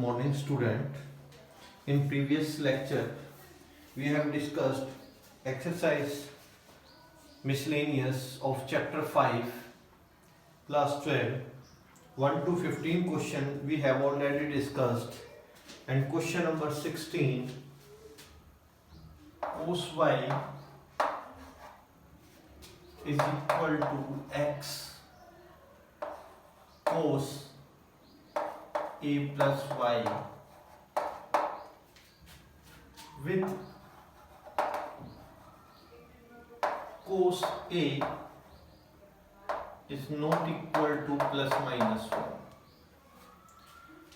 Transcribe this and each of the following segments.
morning, student. In previous lecture, we have discussed exercise miscellaneous of chapter 5, class 12. 1 to 15 question we have already discussed, and question number 16, cos y is equal to x cos a plus y with cos a is not equal to plus minus 1,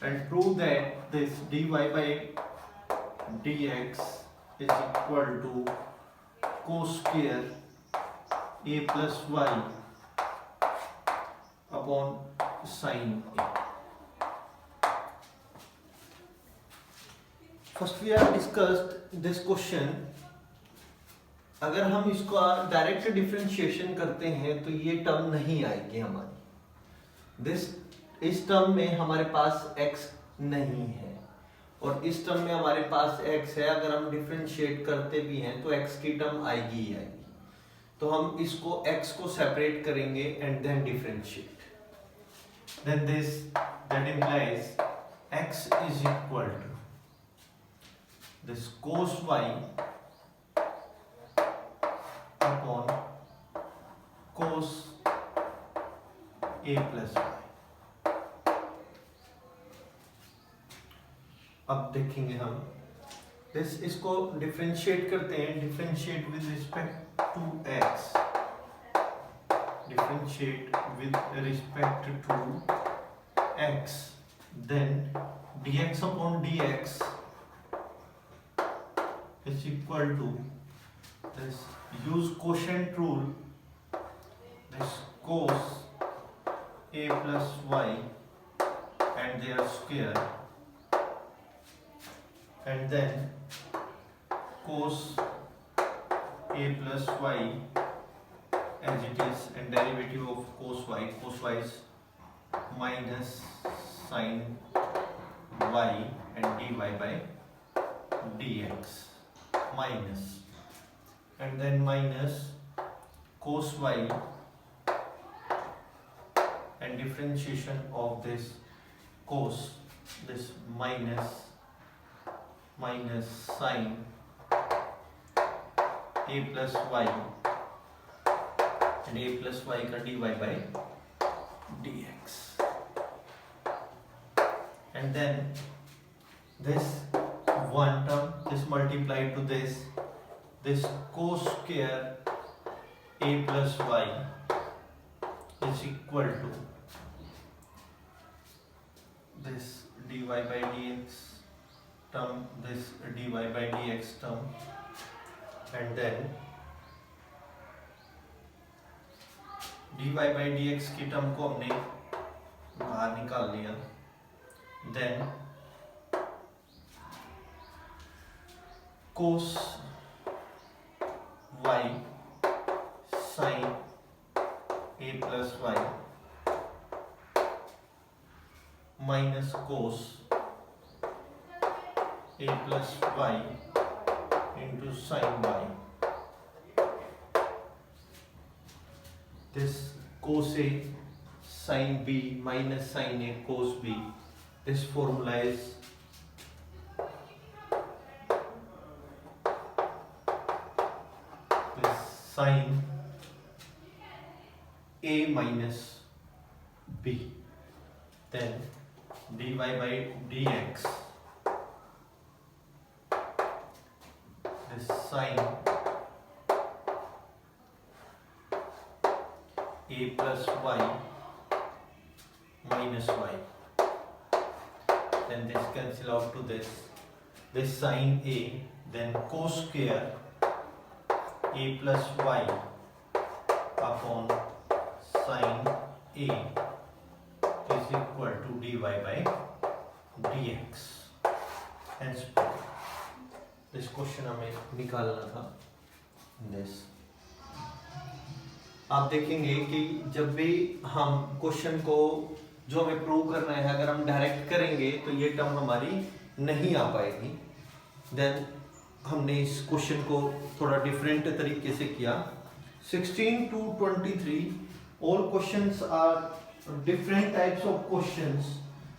and prove that this dy by dx is equal to cos square a plus y upon sin a. First we have discussed this question. अगर हम इसका direct differentiation करते हैं तो ये term नहीं आएगी हमारी। इस टर्म में हमारे पास x नहीं है और इस टर्म में हमारे पास x है। अगर हम डिफरेंशिएट करते भी हैं तो x की टर्म आएगी ही आएगी। तो हम इसको x को सेपरेट करेंगे and then differentiate. Then that implies x is equal to this cos y upon cos a plus y। अब देखेंगे हम इसको डिफरेंशिएट करते हैं। Differentiate with respect to x, differentiate with respect to x, then dx upon dx is equal to this, use quotient rule, this cos a plus y and their square, and then cos a plus y as it is, and derivative of cos y is minus sin y and dy by dx minus, and then minus cos y and differentiation of this cos, this minus sin a plus y and a plus y का dy by dx, and then this one term, this multiplied to this cos square a plus y is equal to this dy by dx term, this dy by dx term, and then dy by dx की term को हमने बाहर निकाल लिया। Then cos y sin a plus y minus cos a plus y into sin y. This cos a sin b minus sin a cos b, this formula is sin a minus b, then dy by dx, this sin a plus y minus y, then this cancel out to this sin a, then cos square a plus y upon sin a is equal to dy by dx। Hence this question हमें निकालना था। this आप देखेंगे कि जब भी हम question को जो हमें प्रूव करना है, अगर हम डायरेक्ट करेंगे तो ये टर्म हमारी नहीं आ पाएगी। देन हमने इस क्वेश्चन को थोड़ा डिफरेंट तरीके से किया। 16 to 23 all questions are different types of questions.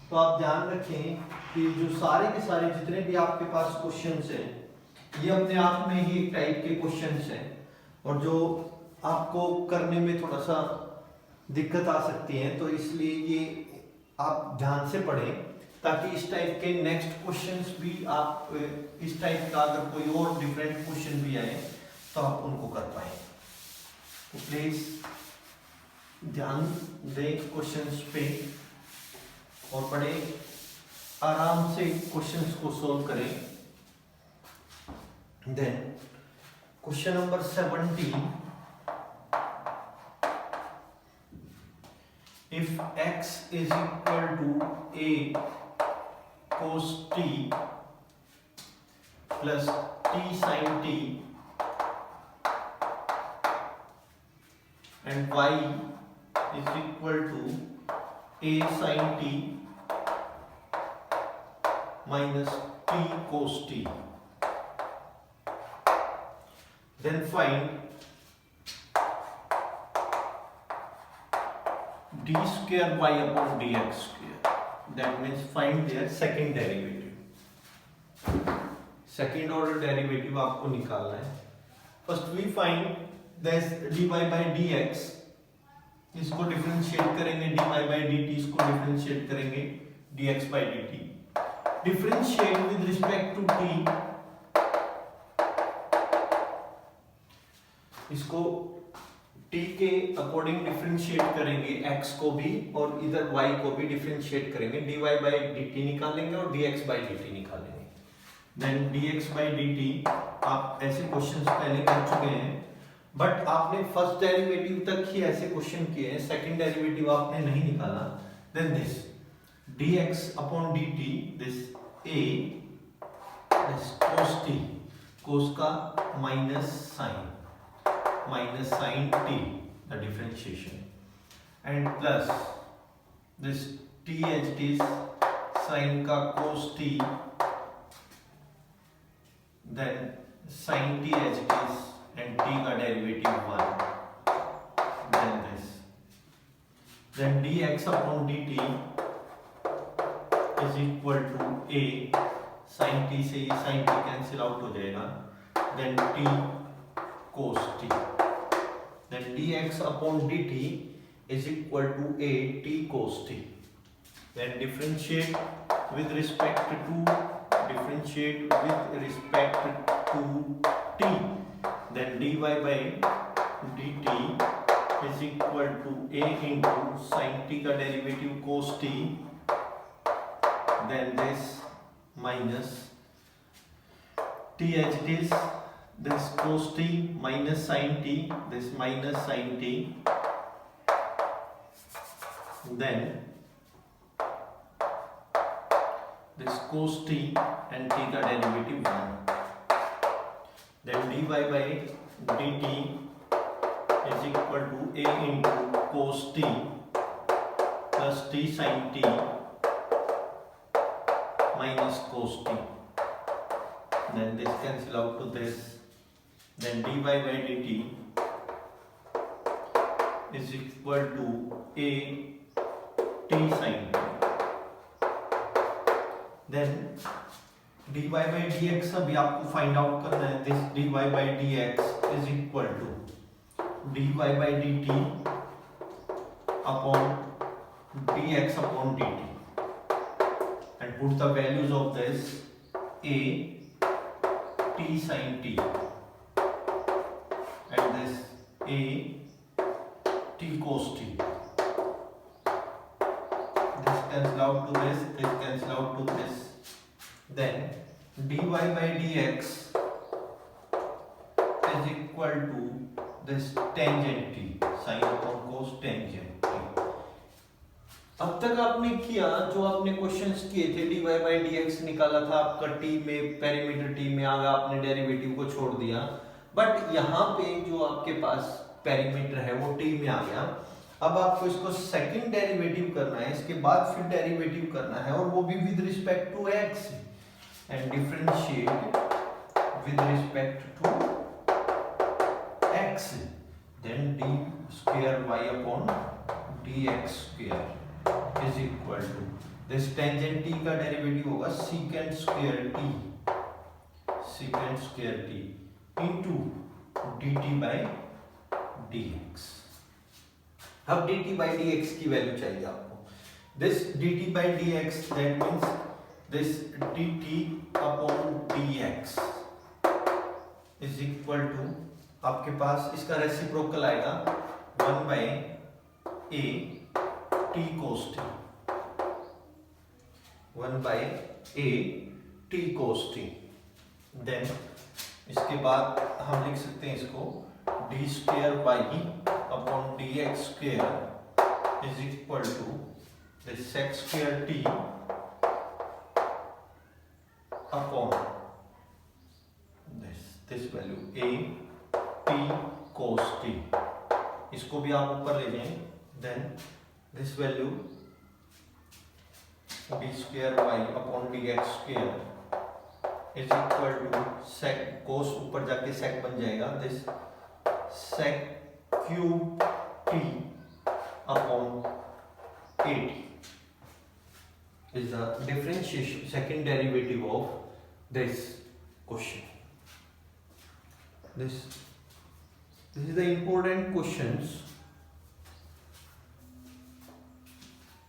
तो आप ध्यान रखें कि जो सारे के सारे जितने भी आपके पास क्वेश्चंस हैं ये अपने आप में ही एक टाइप के क्वेश्चंस हैं, और जो आपको करने में थोड़ा सा दिक्कत आ सकती है, तो इसलिए ये आप ध्यान से पढ़ें ताकि इस टाइप के नेक्स्ट क्वेश्चंस भी आप इस टाइप का अगर कोई और डिफरेंट क्वेश्चन भी आए तो आप उनको कर पाए। तो प्लीज ध्यान दें क्वेश्चंस पे और पढ़े, आराम से क्वेश्चंस को सोल्व करें। Then question number 17, if x is equal to a cos t plus t sin t and y is equal to a sin t minus t cos t, then find d square y upon dx square. That means find their second derivative. Second order derivative आपको निकालना है। First we find this dy by dx, इसको differentiate करेंगे, dy by dt इसको differentiate करेंगे dx by dt, differentiate with respect to t, इसको t के according differentiate करेंगे x को भी और इधर y को भी डिफरेंशिएट करेंगे, dy by dt निकालेंगे और dx by dt निकालेंगे। देन dx by dt आप ऐसे क्वेश्चंस पहले कर चुके हैं, बट आपने फर्स्ट डेरिवेटिव तक ही ऐसे क्वेश्चन किए हैं, सेकंड डेरिवेटिव आपने नहीं निकाला। Then this dx upon dt, this a, this cos t, cos का minus sine t, the differentiation, and plus this t as it is, sin का cos t, then sin t as it is, and t का derivative 1, then this, then dx upon dt is equal to a, sin t से ये sin t cancel out हो जाएगा, then t cos t, then dx upon dt is equal to a t cos t, then differentiate with respect to t, then dy by dt is equal to a into sin t का derivative cos t, then this minus t as it is, this cos t minus sin t, this minus sin t, then this cos t and t का derivative 1, then dy by dt is equal to a into cos t plus t sin t minus cos t, then this cancel out to this, then dy by dt is equal to a t sin t, then dy by dx अभी आपको find out करना है। This dy by dx is equal to dy by dt upon dx upon dt, and put the values of this a t sin t and this a t cos t, this cancel out to this cancel out to this, then dy by dx is equal to this tangent t, sin upon cos tangent t। अब तक आपने किया जो आपने questions किए थे, dy by dx निकाला था आपका t में, पेरीमीटर t में आ गया, आपने डेरिवेटिव को छोड़ दिया, बट यहाँ पे जो आपके पास पेरीमीटर है वो t में आ गया। अब आपको इसको सेकंड डेरिवेटिव करना है, इसके बाद फिर डेरिवेटिव करना है, और वो भी with respect to x, and differentiate with respect to x, then d square y upon dx square is equal to this tangent t का डेरिवेटिव होगा secant square t into dt by dx। अब dt by dx की value चाहिए आपको, this dt by dx that means this dt upon dx is equal to, आपके पास इसका reciprocal आएगा 1 by a t cos t, 1 by a t cos t। Then इसके बाद हम लिख सकते हैं इसको d square y upon dx square is equal to this sec square t upon this value a t cos t, इसको भी आप ऊपर ले जाएं, then this value d square y upon dx square is equal to sec cos ऊपर जाके sec बन जाएगा, this sec cube t upon 80 is the differentiation second derivative of this question. This is the important questions.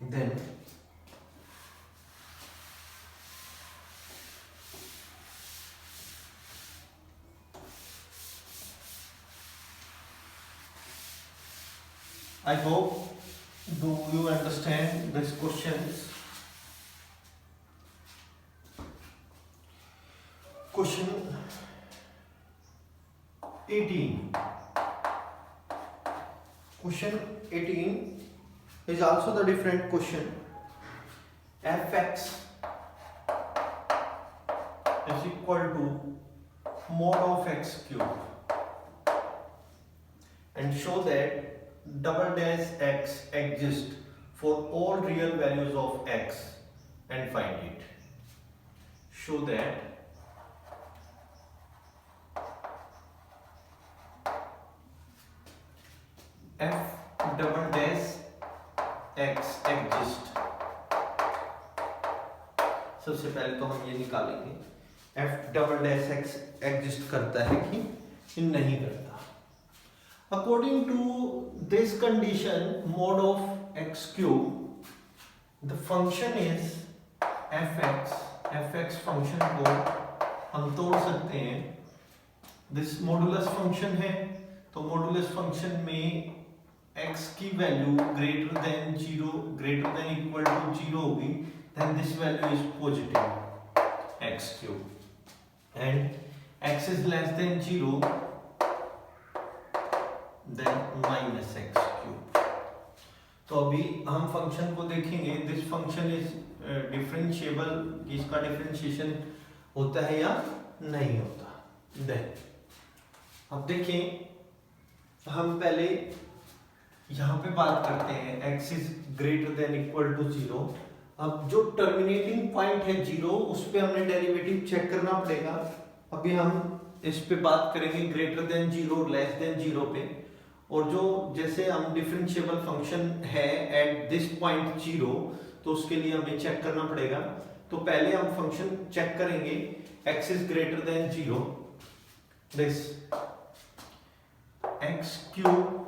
Then I hope do you understand these questions. Question 18. Question 18 is also the different question. Fx is equal to mod of x cube, and show that double dash x exists for all real values of x, and find it. Show that f double dash x exist, सबसे पहले तो हम ये निकालेंगे f double dash x exist करता है कि नहीं करता। According to this condition mod of x cube, the function is fx function को हम तोड़ सकते हैं, this modulus function है, तो modulus function में x की value greater than 0 greater than equal to 0 होगी, then this value is positive x cube, and x is less than 0 then minus x cube। तो अभी हम फंक्शन को देखेंगे, दिस फंक्शन इज डिफरेंशिएबल, इसका differentiation होता है या नहीं होता। देन अब देखें, हम पहले यहाँ पे बात करते हैं x is greater than equal to 0। अब जो टर्मिनेटिंग पॉइंट है 0, उस पे हमने डेरिवेटिव चेक करना पड़ेगा। अभी हम इस पे बात करेंगे ग्रेटर देन 0 लेस देन 0 पे, और जो जैसे हम डिफरेंशिएबल फंक्शन है एट दिस पॉइंट 0, तो उसके लिए हमें चेक करना पड़ेगा। तो पहले हम फंक्शन चेक करेंगे x is greater then 0, this x cube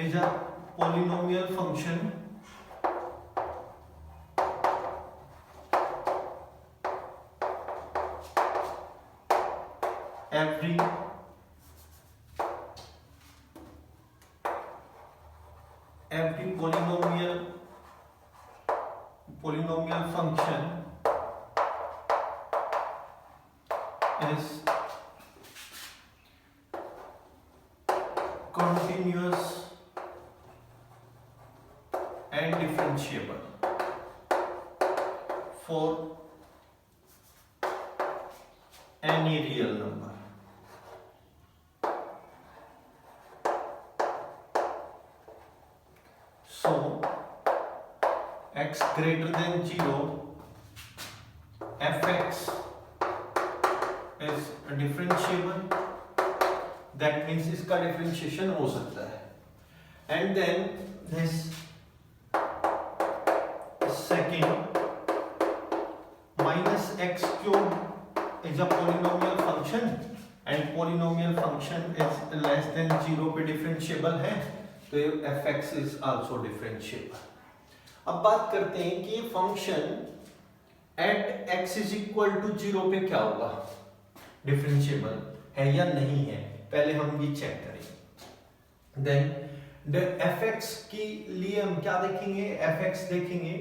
is a polynomial function every polynomial function is continuous and differentiable for any real number। x greater than 0, fx is differentiable, that means इसका differentiation हो सकता है. And then this second minus x cube is a polynomial function and polynomial function is less than 0 पे differentiable है, तो ये fx is also differentiable. अब बात करते हैं कि ये function at x is equal to 0 पे क्या होगा, डिफरेंशिएबल है या नहीं है, पहले हम ये चेक करेंगे. देन द fx के लिए हम क्या देखेंगे, fx देखेंगे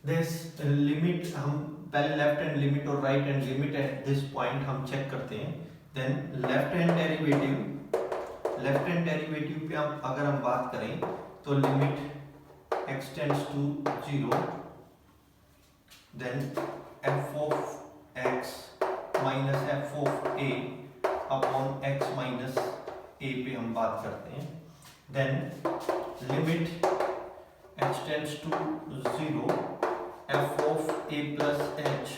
दिस लिमिट, हम पहले लेफ्ट हैंड लिमिट और right hand limit at this point हम चेक करते हैं. देन लेफ्ट हैंड डेरिवेटिव पे हम अगर हम बात करें तो limit x tends to 0, then f of x minus f of a upon x minus a पे हम बात करते हैं. then limit h tends to 0, f of a plus h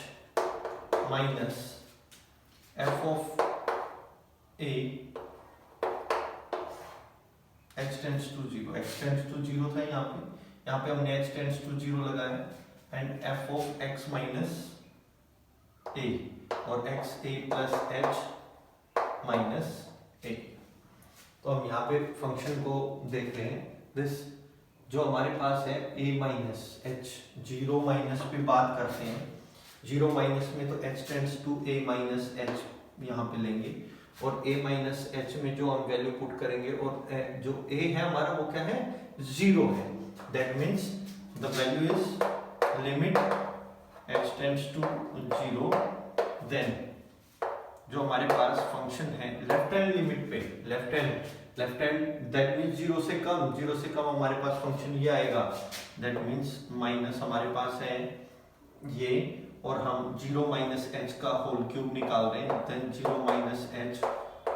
minus f of a, h tends to 0, x tends to 0 था यहाँ पे हमने h tends to 0 लगाया, and f of x minus a और x a plus h minus a. तो हम यहाँ पे फंक्शन को देख रहे हैं. दिस जो हमारे पास है a minus h, 0 माइनस पे बात करते हैं, 0 माइनस में तो h tends to a minus h यहाँ पे लेंगे, और a minus h में जो हम वैल्यू पुट करेंगे, और जो a है हमारा वो क्या है, 0 है. That means the value is limit h tends to 0. Then जो हमारे पास फंक्शन है लेफ्ट हैंड लिमिट पे, लेफ्ट हैंड दैट मीन्स 0 से कम हमारे पास फंक्शन ये आएगा. दैट मीन्स माइनस हमारे पास है ये, और हम 0 माइनस एच का होल क्यूब निकाल रहे हैं. Then 0 minus h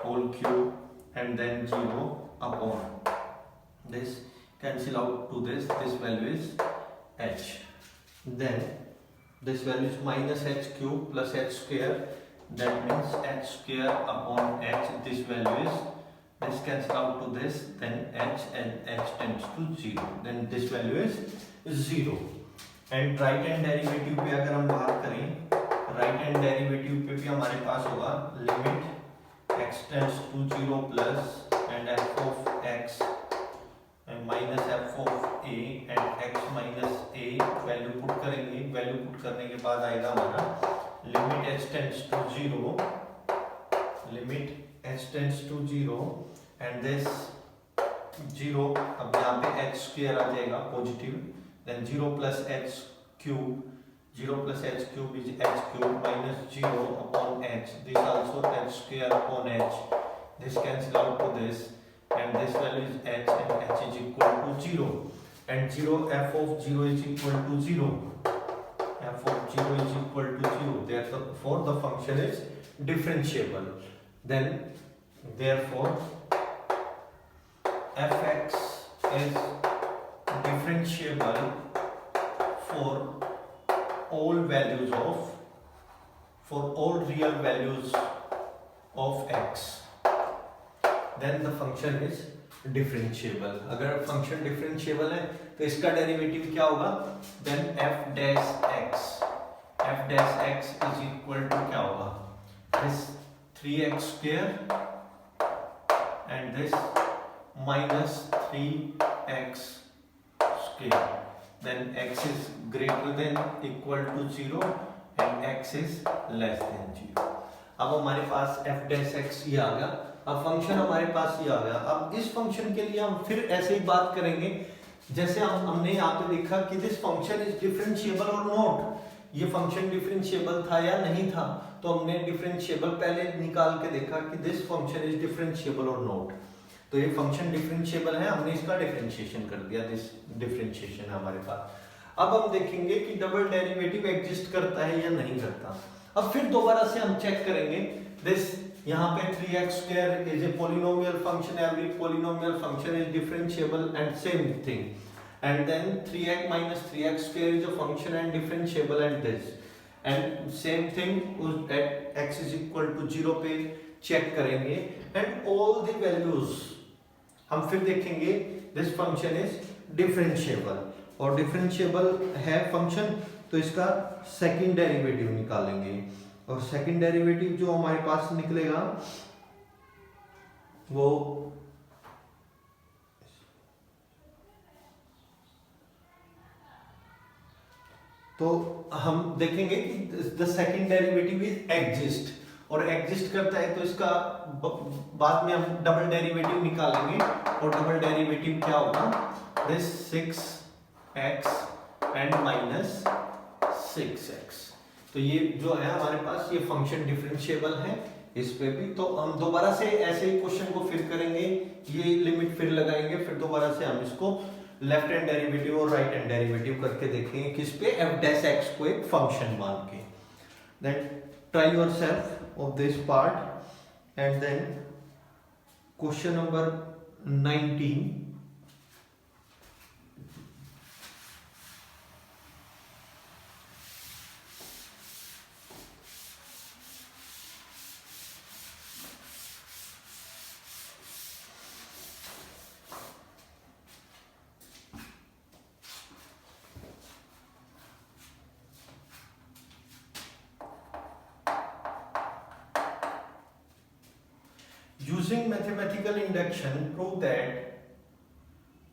whole cube and then 0 upon this, cancel out to this value is h. Then this value is minus h cube plus h square, that means h square upon h, this value is, this cancel out to this, then h and h tends to 0, then this value is 0. and right hand derivative पे अगर हम बात करें, right hand derivative पे भी हमारे पास होगा limit x tends to 0 plus and f of x and minus f of a and x minus a, value put करेंगे, वैल्यू पुट करने के बाद आएगा हमारा limit h tends to 0, limit h tends to 0 and this 0, अब यहाँ पे h square आ जाएगा positive, then 0 plus h cube, 0 plus h cube is h cube minus 0 upon h, this also h square upon h, this cancel out to this, and this value is h and h is equal to 0, and 0 f of 0 is equal to 0, f of 0 is equal to 0, therefore the function is differentiable. Then therefore fx is differentiable for all values of, for all real values of x, then the function is differentiable. अगर function differentiable है तो इसका derivative क्या होगा, then f dash x is equal to क्या होगा, this 3x square and this minus 3x square, then x is greater than equal to 0 and x is less than 0. अब हमारे पास f dash x ये आ गया, अब function हमारे पास ये आ गया. अब इस फंक्शन के लिए हम फिर ऐसे ही बात करेंगे जैसे हमने यहाँ पे देखा कि दिस फंक्शन इज डिफरेंशिएबल और नॉट, ये फंक्शन डिफरेंशिएबल था या नहीं था, तो हमने डिफरेंशिएबल पहले निकाल के देखा कि दिस फंक्शन इज डिफरेंशिएबल और नॉट, तो ये फंक्शन डिफरेंशिएबल है, हमने इसका डिफरेंशिएशन कर दिया, दिस डिफरेंशिएशन हमारे पास. अब हम देखेंगे कि डबल डेरिवेटिव एग्जिस्ट करता है या नहीं करता. अब फिर दोबारा से हम चेक करेंगे दिस, यहाँ पे 3x square is a polynomial function, every polynomial function is differentiable and same thing. and then 3x minus 3x square is a function and differentiable and this, and same thing at x is equal to 0 पे check करेंगे and all the values हम फिर देखेंगे this function is differentiable, और differentiable है function तो इसका second derivative निकालेंगे, और सेकंड डेरिवेटिव जो हमारे पास निकलेगा वो तो हम देखेंगे कि the second derivative is exist, और एग्जिस्ट करता है तो इसका बाद में हम डबल डेरिवेटिव निकालेंगे, और डबल डेरिवेटिव क्या होगा, this 6x and minus 6x। तो ये जो है हमारे पास ये फंक्शन डिफरेंशिएबल है इस पे भी। तो हम दोबारा से ऐसे ही क्वेश्चन को फिर करेंगे, ये लिमिट फिर लगाएंगे, फिर दोबारा से हम इसको लेफ्ट हैंड डेरिवेटिव और राइट हैंड डेरिवेटिव करके देखेंगे किस पे, f डैश x को एक फंक्शन मान के। Then try yourself of this part, and then question number 19। Using mathematical induction, prove that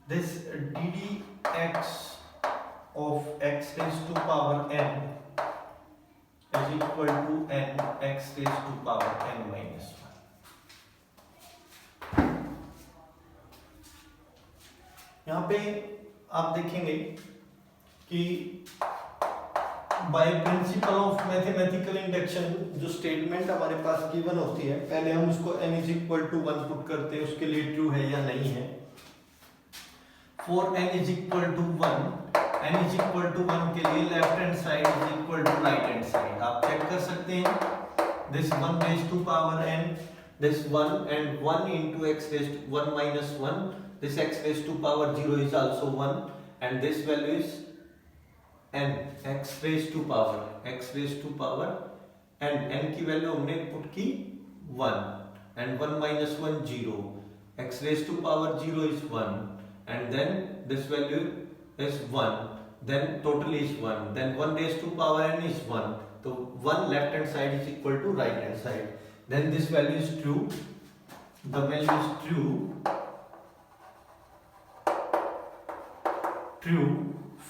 this ddx of x raised to power n is equal to n x raised to power n minus 1। यहाँ पे आप देखेंगे कि by principle of mathematical induction जो statement हमारे पास given होती है, पहले हम उसको n is equal to 1 put करते हैं, उसके लिए ट्रू है या नहीं है। For n is equal to 1, n is equal to 1 के लिए left hand side is equal to right hand side आप चेक कर सकते हैं। This 1 raise to power n, this 1 and 1 into x raised to 1 minus 1, this x raised to power 0 is also 1, and this value is n, x raised to power n की value हमने put की 1 and 1 minus 1 0, x raised to power 0 is 1, and then this value is 1, then total is 1, then 1 raised to power n is 1, so 1 left hand side is equal to right hand side, then this value is true, the value is true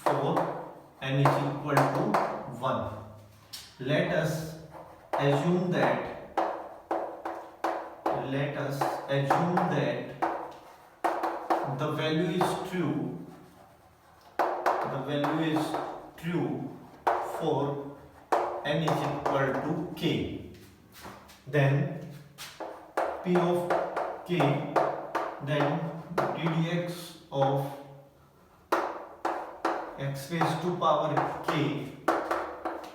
for n is equal to 1. Let us assume that the value is true for n is equal to k. Then p of k, then ddx of x raised to power k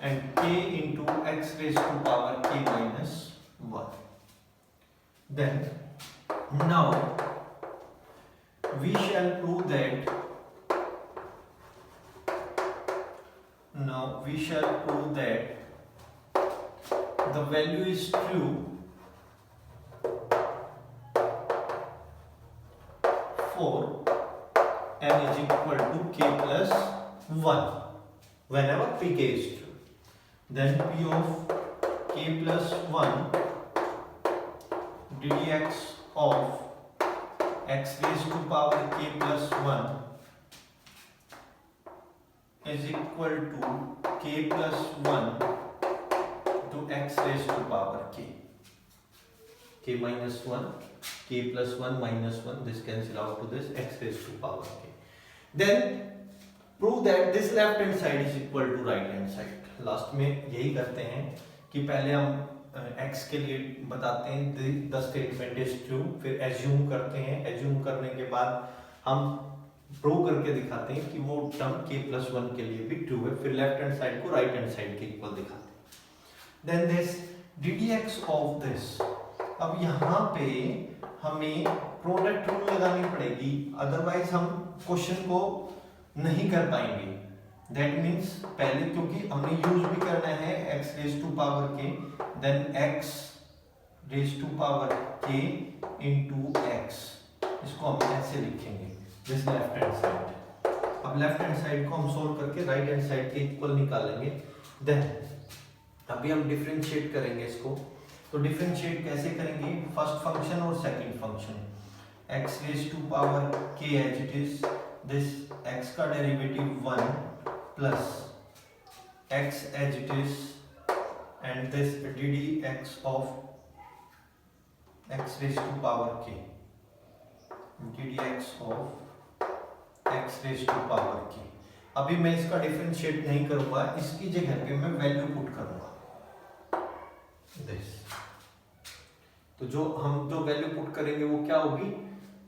and k into x raised to power k minus 1. Then now we shall prove that the value is true for n is equal to k plus 1 whenever pk is true. Then p of k plus 1 ddx of x raised to power k plus 1 is equal to k plus 1 to x raised to power k minus 1, k plus 1 minus 1, this cancel out to this x raised to power k. Then prove that this left hand side is equal to right hand side. Last में यही करते हैं कि पहले हम x के लिए बताते हैं the statement is true, फिर assume करते हैं, assume करने के बाद हम प्रूव करके दिखाते हैं कि वो टर्म k plus 1 के लिए भी ट्रू है, फिर लेफ्ट हैंड साइड को राइट हैंड साइड के इक्वल दिखाते हैं। Then this ddx of this, अब यहाँ पे हमें प्रोडक्ट रूल लगानी पड़ेगी, अदरवाइज हम क्वेश्चन को नहीं कर पाएंगे। दैट मीन्स पहले क्योंकि हमने यूज भी करना है x raise to power k, then x raise to power k into x, इसको हम ऐसे लिखेंगे दिस लेफ्ट हैंड साइड। अब लेफ्ट हैंड साइड को हम सोल्व करके राइट हैंड साइड के इक्वल निकालेंगे। देन अभी हम डिफरेंशिएट करेंगे इसको। तो डिफरेंशिएट कैसे करेंगे, फर्स्ट फंक्शन और second function, x raise to power k as it is, this x का derivative 1 plus x as it is and this ddx of x raise to power k, ddx of x raise to power k। अभी मैं इसका differentiate नहीं करूंगा, इसकी जगह पे मैं वैल्यू पुट करूंगा दिस। तो जो वैल्यू पुट करेंगे वो क्या होगी,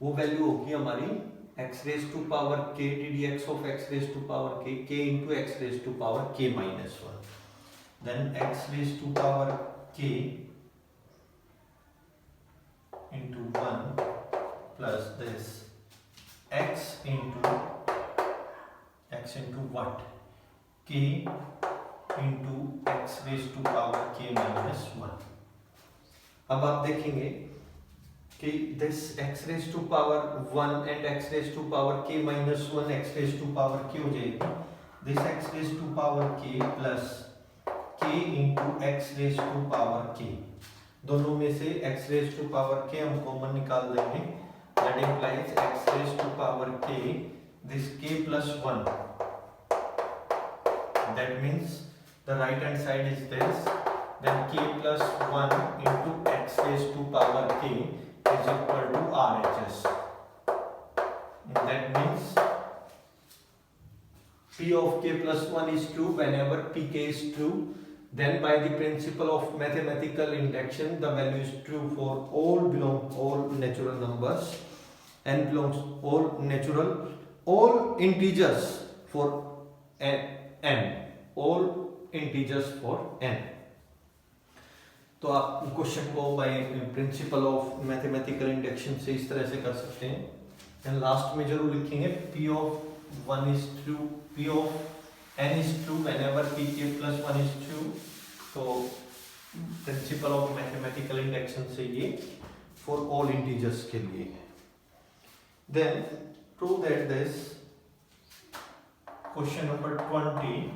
वो वैल्यू होगी हमारी x raise to power k ddx of x raise to power k into x raise to power k minus 1, then x raise to power k into 1 plus this x into what, k into x raise to power k minus 1। अब आप देखेंगे कि this x raise to power 1 and x raise to power k minus 1 x raise to power k हो जाएगी, this x raise to power k plus k into x raise to power k, दोनों में से x raise to power k हम common निकाल देंगे, that implies x raise to power k, this k plus 1, that means the right hand side is this, then k plus 1 into x raised to power k is equal to RHS. That means p of k plus 1 is true whenever pk is true, then by the principle of mathematical induction the value is true for all natural numbers, n belongs all integers for n, all integers for n। तो आप question को by principle of mathematical induction से इस तरह से कर सकते हैं। एंड लास्ट में जरूर लिखेंगे p of 1 is true, p of n is true whenever pk plus 1 is true। तो प्रिंसिपल ऑफ मैथमेटिकल इंडक्शन से ये फॉर ऑल इंटीजर्स के लिए है। Then prove that this question number 20,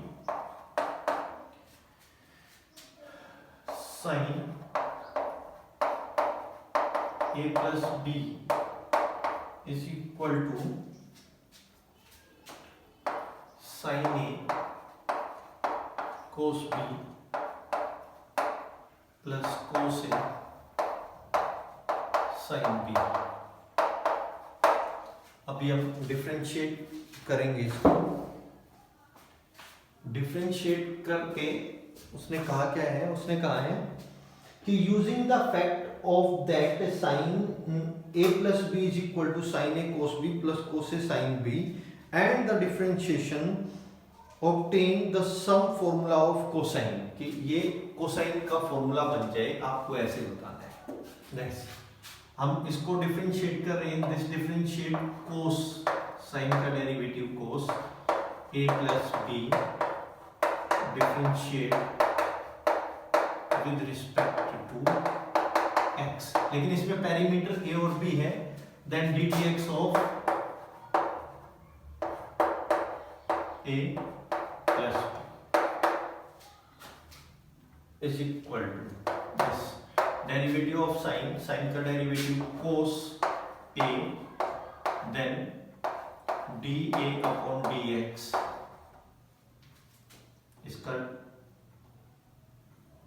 sin a plus b is equal to sin a cos b plus cos a sin b। अभी हम differentiate करेंगे इसको। डिफरेंशिएट करके उसने कहा क्या है, उसने कहा है कि using the fact of that sine a plus B is equal to sine A cos B plus cos A sine B and the differentiation obtain the sum formula of cosine, कि ये कोसाइन का formula बन जाए, आपको ऐसे बताना है। Next हम इसको डिफरेंशिएट कर रहे हैं, दिस डिफरेंशिएट कोस, साइन का derivative cos a plus B differentiate with respect to x, लेकिन इसमें पैरामीटर a और b है, then ddx of a plus b is equal to this derivative of sine, sine का derivative cos a, then dA upon dx, इसका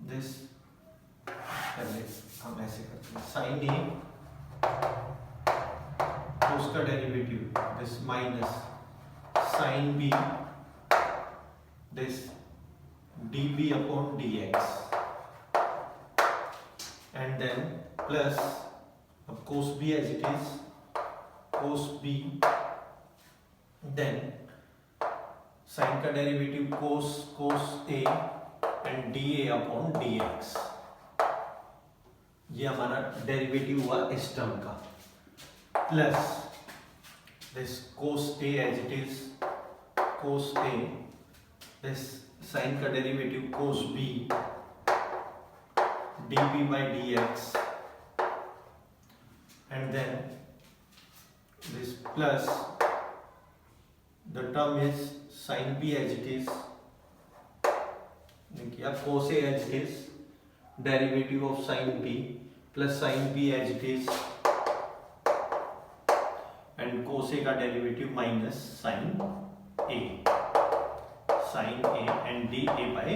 this पहले हम ऐसे करते हैं, साइन ए कोस का derivative this minus sine B this dB upon dx and then plus अब cos B as it is, cos B then sine का derivative cos A and d A upon d x, ये हमारा derivative हुआ इस term का, plus this cos A as it is cos A, this sin का derivative cos B dB by dx, and then this plus the term is sin B as it is, देखिए cos A as it is, derivative of sin B plus sin B as it is, and cos A का derivative minus sin A and dA by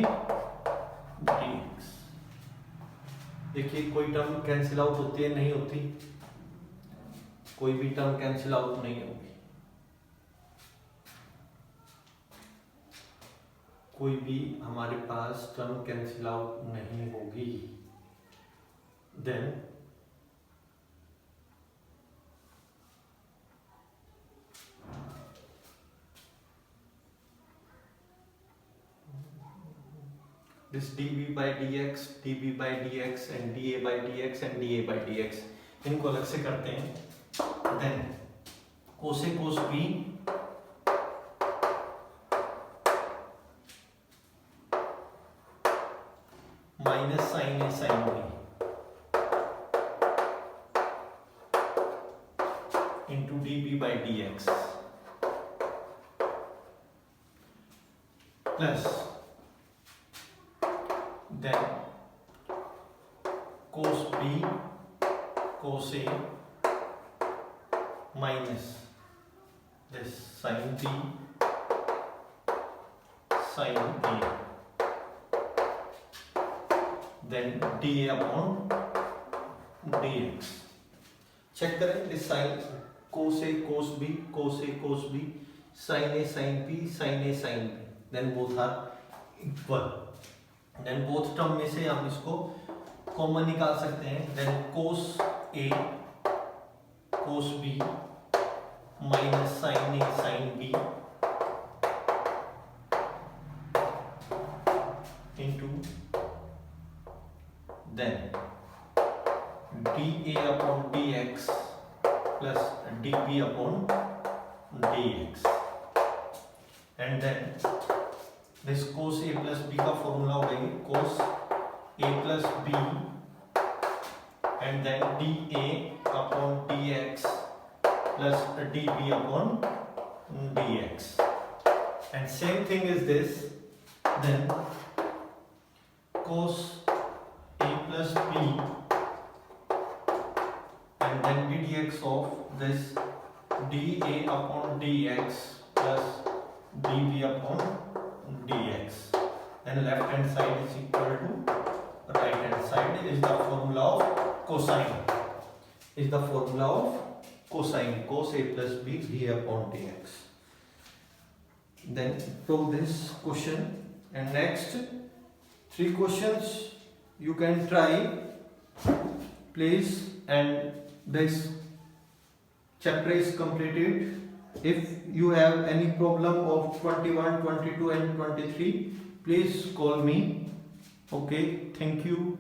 dx। देखिए कोई term cancel out होती है, नहीं होती, कोई भी टर्म कैंसिल आउट नहीं होगी, कोई भी हमारे पास टर्म कैंसिल आउट नहीं होगी। Then this dB by dx, dB by dx and dA by dx and dA by dx, इनको अलग से करते हैं। Then cos A cos B minus sin A sin B into dB by dx plus then cos B cos A minus this sin B sin A, then dA upon dx। Check करें this sine cos A cos B cos A cos B sin A sin B sin A sin B, then both are equal, then both term में से हम इसको common निकाल सकते हैं। then cos A cos B minus sin A sin B into then dA upon dx plus dB upon dx, and then this cos A plus B का formula हो गई cos A plus B and then dA upon dx plus dB upon dx, and same thing is this, then cos A plus B and then dx of this dA upon dx plus dB upon dx, then left hand side is equal to right hand side, is the formula of cosine, is the formula of cosine, cos A plus B dA upon dx। then prove this question, and next 3 questions you can try please, and this chapter is completed. If you have any problem of 21, 22 and 23, please call me. Okay, thank you.